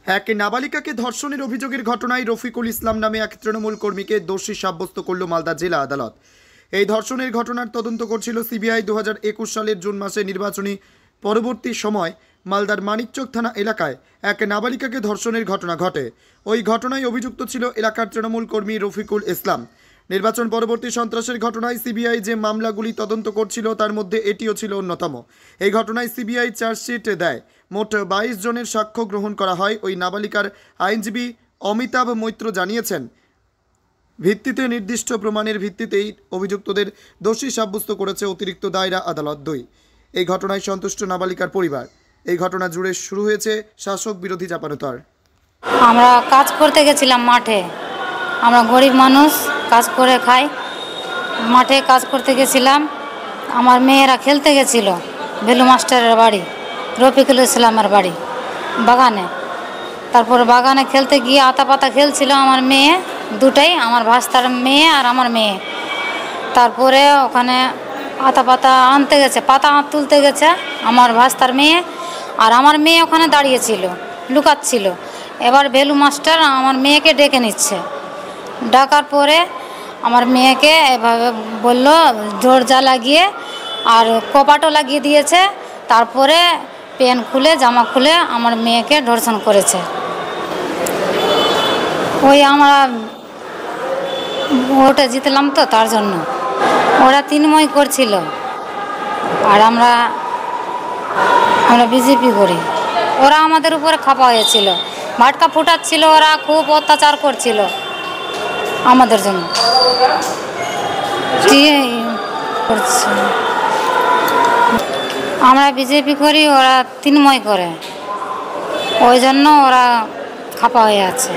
এক নাবালিকাকে ধর্ষণের অভিযোগের ঘটনায় রফিকুল ইসলাম নামে এক তৃণমূল কর্মীকে দোষী সাব্যস্ত করল মালদা জেলা আদালত। এই ধর্ষণের ঘটনার তদন্ত করছিল সিবিআই। 2021 সালের জুন মাসে নির্বাচনী পরবর্তী সময় মালদার মানিকচক থানা এলাকায় এক নাবালিকাকে ধর্ষণের ঘটনা ঘটে। ওই ঘটনায় অভিযুক্ত ছিল এলাকার তৃণমূল কর্মী রফিকুল ইসলাম। নির্বাচন পরবর্তী সন্ত্রাসের ঘটনায় সিবিআই যে মামলাগুলি তদন্ত করছিল তার মধ্যে এটিও ছিল অন্যতম। এই ঘটনায় সিবিআই চার্জশিট দেয়। মোট 22 জনের সাক্ষ্য গ্রহণ করা হয়। ওই নাবালিকার আইনজীবী অমিতাভ মৈত্র জানিয়েছেন, ভিত্তিতে নির্দিষ্ট প্রমাণের ভিত্তিতেই অভিযুক্তদের দোষী সাব্যস্ত করেছে অতিরিক্ত দায়রা আদালত 2। এই ঘটনায় সন্তুষ্ট নাবালিকার পরিবার। এই ঘটনা জুড়ে শুরু হয়েছে শাসক বিরোধী চাপানোতর। আমরা কাজ করতে গেছিলাম মাঠে। আমরা গরিব মানুষ, কাজ করে খাই। মাঠে কাজ করতে গেছিলাম। আমার মেয়েরা খেলতে গেছিল বেলু মাস্টারের বাড়ি, রফিকুল ইসলামের বাড়ি বাগানে। তারপর বাগানে খেলতে গিয়ে আতা পাতা খেলছিল আমার মেয়ে দুটাই, আমার ভাস্তার মেয়ে আর আমার মেয়ে। তারপরে ওখানে আতা পাতা আনতে গেছে, পাতা তুলতে গেছে আমার ভাস্তার মেয়ে, আর আমার মেয়ে ওখানে দাঁড়িয়েছিল, লুকাচ্ছিল। এবার বেলু মাস্টার আমার মেয়েকে ডেকে নিচ্ছে। ডাকার পরে আমার মেয়েকে এভাবে বলল, দরজা লাগিয়ে আর কপাটও লাগিয়ে দিয়েছে। তারপরে প্যান্ট খুলে জামা খুলে আমার মেয়েকে ধর্ষণ করেছে। ওই আমরা ভোটে জিতলাম তো, তার জন্য ওরা তৃণমূল করছিল, আর আমরা বিজেপি করি। ওরা আমাদের উপরে খাপা হয়েছিল, ভাটকা ফুটাচ্ছিল, ওরা খুব অত্যাচার করছিল আমাদের জন্য। আমরা বিজেপি করি, ওরা তৃণমূল করে, ওই জন্য ওরা খাপা হয়ে আছে।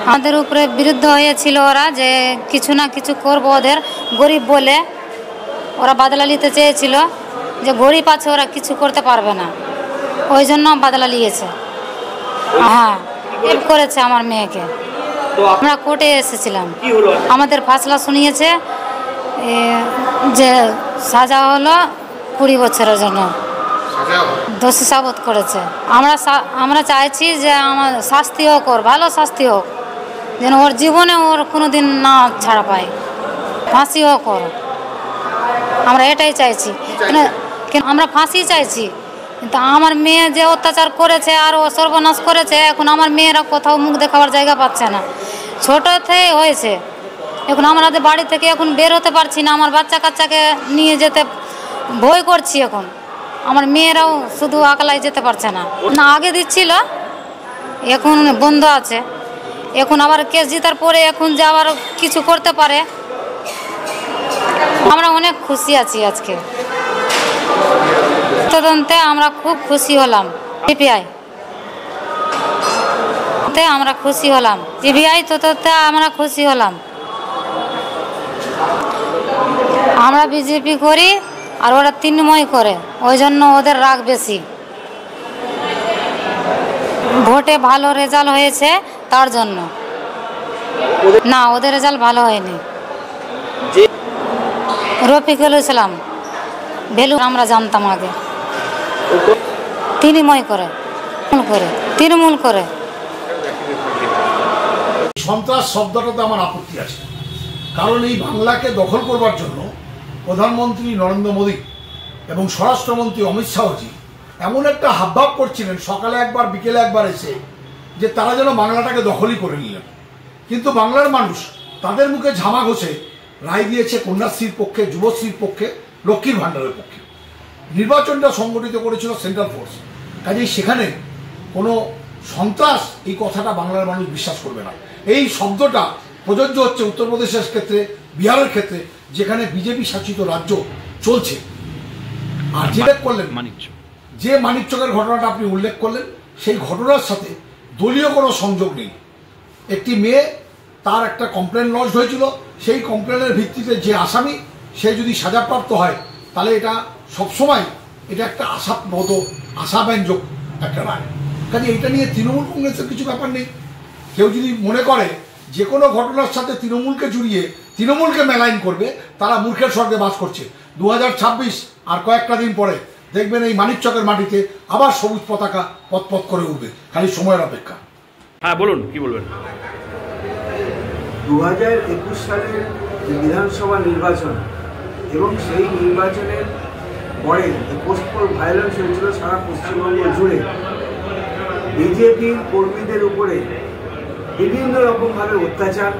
আমাদের উপরে বিরুদ্ধ হয়েছিল ওরা, যে কিছু না কিছু করবো ওদের, গরিব বলে ওরা বাদলা নিতে চেয়েছিল, যে গরিব আছে ওরা কিছু করতে পারবে না, ওই জন্য বাদলা নিয়েছে। হ্যাঁ, হেল্প করেছে আমার মেয়েকে। আমরা কোর্টে এসেছিলাম, আমাদের ফাসলা শুনিয়েছে যে সাজা হলো 20 বছরের জন্য, দোষী সাব্যস্ত করেছে। আমরা চাইছি যে আমার শাস্তি হোক, ওর ভালো শাস্তি হোক, যেন ওর জীবনে ওর কোনো দিন না ছাড়া পায়, ফাঁসি হোক ওর। আমরা এটাই চাইছি, আমরা ফাঁসি চাইছি। কিন্তু আমার মেয়ে যে অত্যাচার করেছে আর ও সর্বনাশ করেছে, এখন আমার মেয়েরা কোথাও মুখ দেখাবার জায়গা পাচ্ছে না। ছোটো থেকে হয়েছে, এখন আমাদের বাড়ি থেকে এখন বের হতে পারছি না, আমার বাচ্চা কাচ্চাকে নিয়ে যেতে ভয় করছি। এখন আমার মেয়েরাও শুধু একলাই যেতে পারছে না। আগে দিচ্ছিল, এখন বন্ধ আছে। এখন আবার কেস জিতার পরে এখন যে আবার কিছু করতে পারে। আমরা অনেক খুশি আছি আজকে তদন্তে, আমরা খুব খুশি হলাম। সিবিআই আমরা খুশি হলাম, সিবিআই তদন্তে আমরা খুশি হলাম। আমরা বিজেপি করি আর ওরা তৃণমূল করে, ওই জন্য ওদের রাগ বেশি। ভোটে ভালো রেজাল্ট হয়েছে তার জন্য। না, ওদের রেজাল্ট ভালো হয়নি। রফিকুল ইসলাম ভেলু আমরা জানতাম আগে, তৃণমূল করে, তৃণমূল করে। সন্ত্রাস শব্দটাতে আমার আপত্তি আছে, কারণ এই বাংলাকে দখল করবার জন্য প্রধানমন্ত্রী নরেন্দ্র মোদী এবং স্বরাষ্ট্রমন্ত্রী অমিত শাহজি এমন একটা হাবভাব করছিলেন, সকালে একবার বিকেলে একবার এসে, যে তারা যেন বাংলাটাকে দখলই করে নিলেন। কিন্তু বাংলার মানুষ তাদের মুখে ঝামা ঘষে রায় দিয়েছে কন্যাশ্রীর পক্ষে, যুবশ্রীর পক্ষে, লক্ষ্মীর ভাণ্ডারের পক্ষে। নির্বাচনটা সংগঠিত করেছিল সেন্ট্রাল ফোর্স, কাজেই সেখানে কোনো সন্ত্রাস এই কথাটা বাংলার মানুষ বিশ্বাস করবে না। এই শব্দটা প্রযোজ্য হচ্ছে উত্তরপ্রদেশের ক্ষেত্রে, বিহারের ক্ষেত্রে, যেখানে বিজেপি শাসিত রাজ্য চলছে। আর যেটা করলেন যে মানিকচকের ঘটনাটা আপনি উল্লেখ করলেন, সেই ঘটনার সাথে দলীয় কোনো সংযোগ নেই। একটি মেয়ে, তার একটা কমপ্লেন লঞ্চ হয়েছিল, সেই কমপ্লেনের ভিত্তিতে যে আসামি সে যদি সাজাপ্রাপ্ত হয়, তাহলে এটা সবসময় এটা একটা আশাব্যঞ্জক একটা রায়। কাজে এটা নিয়ে তৃণমূল কংগ্রেসের কিছু ব্যাপার নেই। কেউ যদি মনে করে যে কোনো ঘটনার সাথে তৃণমূলকে জড়িয়ে তৃণমূলকে মেলাইন করবে, তারা মূর্খের স্বর্গে বাস করছে। 2026 আর কয়েকটা দিন পরে দেখবেন এই মানিকচকের মাটিতে আবার সবুজ পতাকা পথ করে উঠবে, খালি সময়ের অপেক্ষা। হ্যাঁ বলুন, কি বলবেন? 2021 সালের যে বিধানসভা নির্বাচন এবং সেই নির্বাচনের পরে যে পোস্টপোল ভায়োলেন্স হয়েছিল সারা পশ্চিমবঙ্গ জুড়ে, বিজেপির কর্মীদের উপরে বিভিন্ন রকমভাবে অত্যাচার,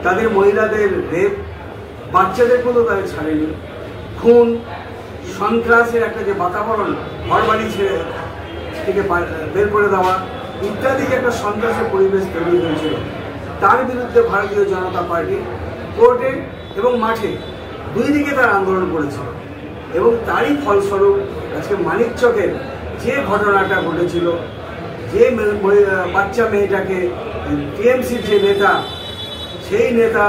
তাদের মহিলাদের রেপ, বাচ্চাদের কোনো তাদের ছাড়েনি, খুন, সন্ত্রাসের একটা যে বাতাবরণ, ঘরবাড়ি ছেড়ে থেকে বের করে দেওয়া ইত্যাদি যে একটা সন্ত্রাসের পরিবেশ তৈরি হয়েছিল, তার বিরুদ্ধে ভারতীয় জনতা পার্টি কোর্টে এবং মাঠে দুই দিকে তার আন্দোলন করেছিল। এবং তারই ফলস্বরূপ আজকে মানিকচকের যে ঘটনাটা ঘটেছিল, যে বাচ্চা মেয়েটাকে টিএমসির যে নেতা, সেই নেতা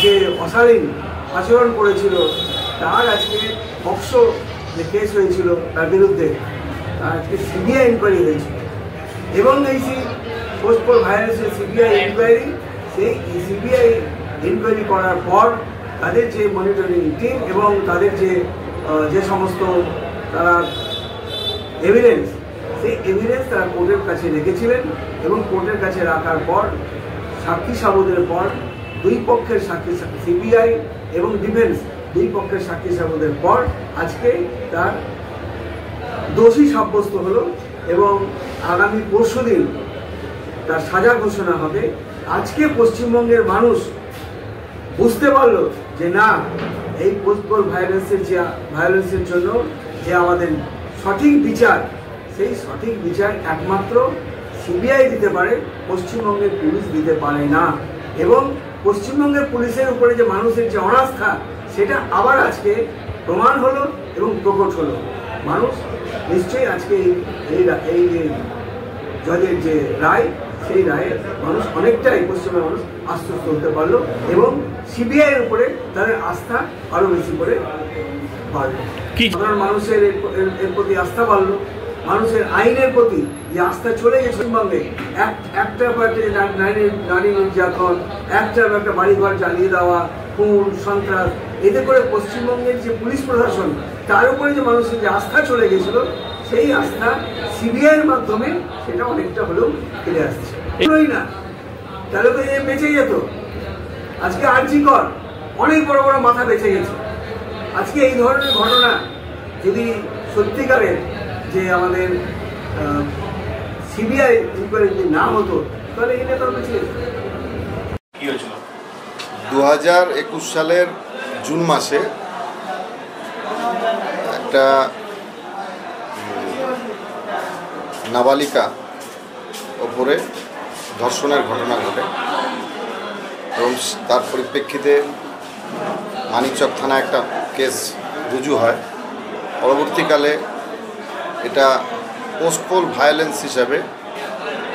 যে অশালীন আচরণ করেছিল, তার আজকে পক্সো যে কেস হয়েছিল তার বিরুদ্ধে, তার আজকে সিবিআই ইনকোয়ারি হয়েছিল। এবং এই পোস্টপোল ভায়োলেন্সের সিবিআই ইনকোয়ারি, সেই সিবিআই ইনকোয়ারি করার পর তাদের যে মনিটরিং টিম এবং তাদের যে সমস্ত তারা এভিডেন্স, সেই এভিডেন্স তারা কোর্টের কাছে রেখেছিলেন এবং কোর্টের কাছে রাখার পর সাক্ষী সাবুদের পর দুই পক্ষের সাক্ষী, সিবিআই এবং ডিফেন্স দুই পক্ষের সাক্ষী সাবুদের পর আজকে তার দোষী সাব্যস্ত হলো এবং আগামী পরশুদিন তার সাজা ঘোষণা হবে। আজকে পশ্চিমবঙ্গের মানুষ বুঝতে পারল যে না, এই পোস্টপোল ভায়োলেন্সের জন্য যে আমাদের সঠিক বিচার, সেই সঠিক বিচার একমাত্র সিবিআই দিতে পারে, পশ্চিমবঙ্গের পুলিশ দিতে পারে না। এবং পশ্চিমবঙ্গের পুলিশের উপরে যে মানুষের যে অনাস্থা, সেটা আবার আজকে প্রমাণ হলো এবং প্রকট হলো। মানুষ নিশ্চয়ই আজকে এই যে জজের যে রায়, সেই রায়ে মানুষ অনেকটাই, পশ্চিমবঙ্গের মানুষ আশ্বস্ত হতে পারলো এবং সিবিআই এর উপরে তাদের আস্থা আরো বেশি করে বাড়লো। সাধারণ মানুষের এর প্রতি আস্থা বাড়লো, মানুষের আইনের প্রতি যে আস্থা চলে গেছে পশ্চিমবঙ্গে, একটা নারী নির্যাতন, একটা বাড়িঘর জ্বালিয়ে দেওয়া, খুন, সন্ত্রাস, এতে করে পশ্চিমবঙ্গের যে পুলিশ প্রশাসন, তার উপরে যে মানুষের যে আস্থা চলে গেছিল, সেই আস্থা সিবিআই এর মাধ্যমে সেটা অনেকটা হলেও ফিরে আসছে। এগুলোই না, তাহলে তো বেঁচে যেত। আজকে আরজিকর অনেক বড় বড় মাথা বেঁচে গেছে। আজকে এই ধরনের ঘটনা যদি সত্যিকারের যে আমাদের সিবিআই ইনকোয়ারি যদি না হতো, তাহলে এটা তো বেঁচে যেত। 2021 সালের জুন মাসে একটা নাবালিকা ওপরে ধর্ষণের ঘটনা ঘটে এবং তার পরিপ্রেক্ষিতে মানিকচক থানায় একটা কেস রুজু হয়। পরবর্তীকালে এটা পোস্টপোল ভায়োলেন্স হিসাবে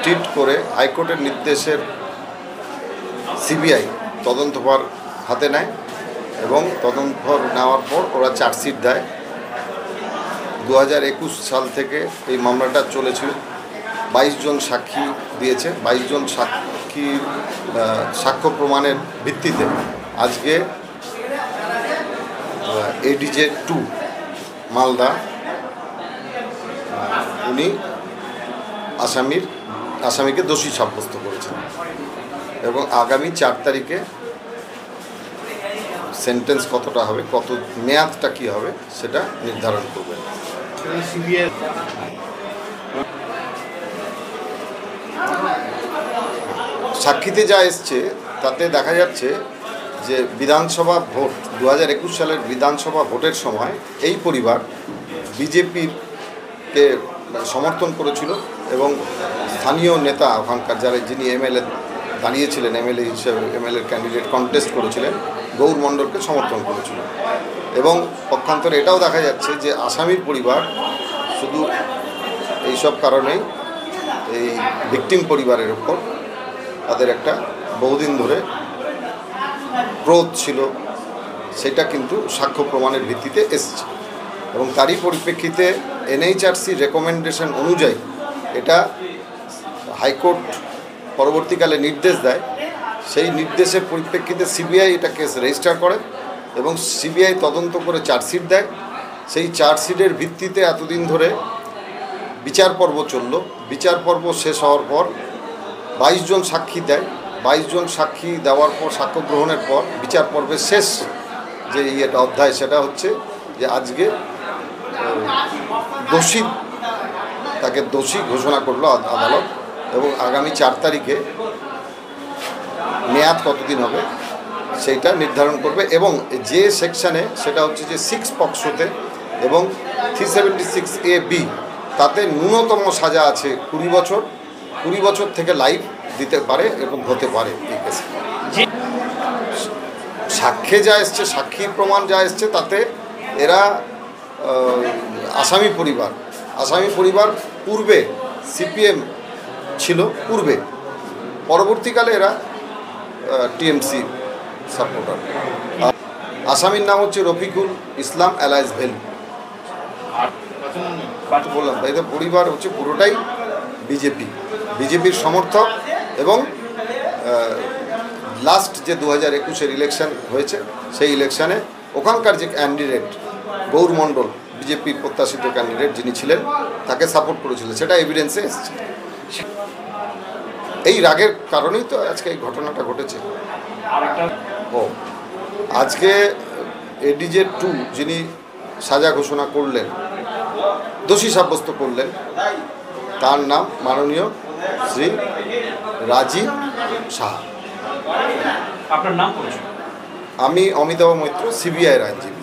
ট্রিট করে হাইকোর্টের নির্দেশের সিবিআই তদন্তভার হাতে নেয় এবং তদন্তভার নেওয়ার পর ওরা চার্জশিট দেয়। 2021 সাল থেকে এই মামলাটা চলেছিল। 22 জন সাক্ষী দিয়েছে। 22 জন সাক্ষীর সাক্ষ্য প্রমাণের ভিত্তিতে আজকে এডিজে 2 মালদা উনি আসামিকে দোষী সাব্যস্ত করেছেন এবং আগামী 4 তারিখে সেন্টেন্স কতটা হবে, কত মেয়াদটা কী হবে, সেটা নির্ধারণ করবেন। সাক্ষীতে যা এসছে তাতে দেখা যাচ্ছে যে বিধানসভা ভোট 2021 সালের বিধানসভা ভোটের সময় এই পরিবার বিজেপিকে সমর্থন করেছিল এবং স্থানীয় নেতা ওখানকার যিনি এমএলএ দাঁড়িয়েছিলেন, এমএলএ হিসেবে এমএলএ ক্যান্ডিডেট কন্টেস্ট করেছিলেন, গৌর মণ্ডলকে সমর্থন করেছিল। এবং পক্ষান্তরে এটাও দেখা যাচ্ছে যে আসামির পরিবার শুধু এইসব কারণেই এই ভিকটিম পরিবারের ওপর তাদের একটা বহুদিন ধরে ক্রোধ ছিল, সেটা কিন্তু সাক্ষ্য প্রমাণের ভিত্তিতে এসছে এবং তারই পরিপ্রেক্ষিতে এনএইচআরসি রেকমেন্ডেশন অনুযায়ী এটা হাইকোর্ট পরবর্তীকালে নির্দেশ দেয়। সেই নির্দেশের পরিপ্রেক্ষিতে সিবিআই এটা কেস রেজিস্টার করে এবং সিবিআই তদন্ত করে চার্জশিট দেয়। সেই চার্জশিটের ভিত্তিতে এতদিন ধরে বিচার পর্ব চলল। বিচার পর্ব শেষ হওয়ার পর 22 জন সাক্ষী দেয়। 22 জন সাক্ষী দেওয়ার পর, সাক্ষ্য গ্রহণের পর বিচার পর্বের শেষ যে অধ্যায় সেটা হচ্ছে যে আজকে তাকে দোষী ঘোষণা করলো আদালত, এবং আগামী 4 তারিখে মেয়াদ কতদিন হবে সেইটা নির্ধারণ করবে। এবং যে সেকশানে, সেটা হচ্ছে যে 6 পক্সোতে এবং 376A(b) তাতে ন্যূনতম সাজা আছে 20 বছর। 20 বছর থেকে লাইফ দিতে পারে এবং হতে পারে এই কেসে। সাক্ষ্যে যা এসছে, সাক্ষী প্রমাণ যা এসছে, তাতে এরা আসামি পরিবার পূর্বে সিপিএম ছিল, পরবর্তীকালে এরা টিএমসি সাপোর্টার। আসামির নাম হচ্ছে রফিকুল ইসলাম এলাইস ভ্যালি। বললাম এদের পরিবার হচ্ছে পুরোটাই বিজেপির সমর্থক, এবং লাস্ট যে 2021-এর ইলেকশন হয়েছে সেই ইলেকশনে ওখানকার যে ক্যান্ডিডেট গৌর মণ্ডল, বিজেপির প্রত্যাশিত ক্যান্ডিডেট যিনি ছিলেন, তাকে সাপোর্ট করেছিল, সেটা এভিডেন্সে এসছে। এই রাগের কারণেই তো আজকে এই ঘটনাটা ঘটেছে। আজকে এডিজে 2 যিনি সাজা ঘোষণা করলেন, দোষী সাব্যস্ত করলেন, তার নাম মাননীয় শ্রী রাজীব সাহা। আপনার নাম? আমি অমিতাভ মৈত্র, সিবিআইয়ের আইনজীবী।